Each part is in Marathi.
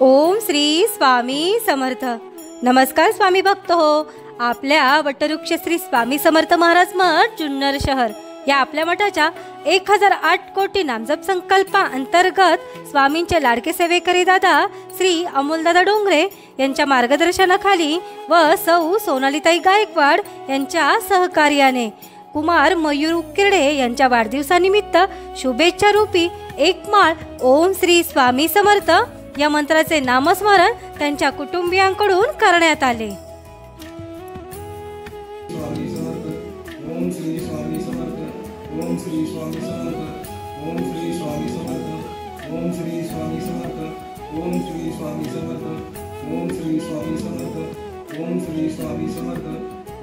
ओम श्री स्वामी समर्थ. नमस्कार स्वामी भक्त हो. आपल्या वटवृक्ष श्री स्वामी समर्थ महाराज मठ जुन्नर शहर या आपल्या मठाच्या 1008 कोटी नामजप संकल्पा अंतर्गत स्वामींचे लाडके सेवेकरी दादा श्री अमोलदादा डोंगरे यांच्या मार्गदर्शनाखाली व सौ सोनालीताई गायकवाड यांच्या सहकार्याने कुमार मयूर उकिरडे यांच्या वाढदिवसानिमित्त शुभेच्छा रूपी एक माळ ओम श्री स्वामी समर्थ या मंत्राचे नामस्मरण त्यांच्या कुटुंबियांकडून करण्यात आले. ओम श्री स्वामी समर्थ. ओम श्री स्वामी समर्थ. ओम श्री स्वामी समर्थ. ओम श्री स्वामी समर्थ. ओम श्री स्वामी समर्थ. ओम श्री स्वामी समर्थ. ओम श्री स्वामी समर्थ.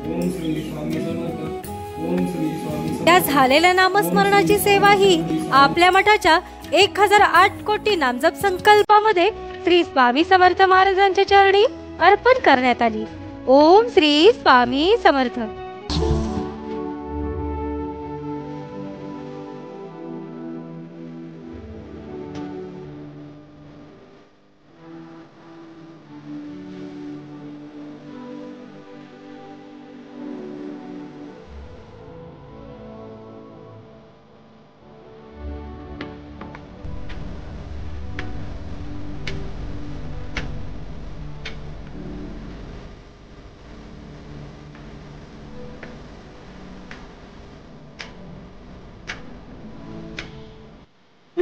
ओम श्री स्वामी समर्थ. ओम श्री स्वामी. त्या झालेल्या नामस्मरणाची सेवा ही आपल्या मठाच्या 1008 कोटी नामजप संकल्पामध्ये श्री स्वामी समर्थ महाराजांच्या चरणी अर्पण करण्यात आली. ओम श्री स्वामी समर्थ.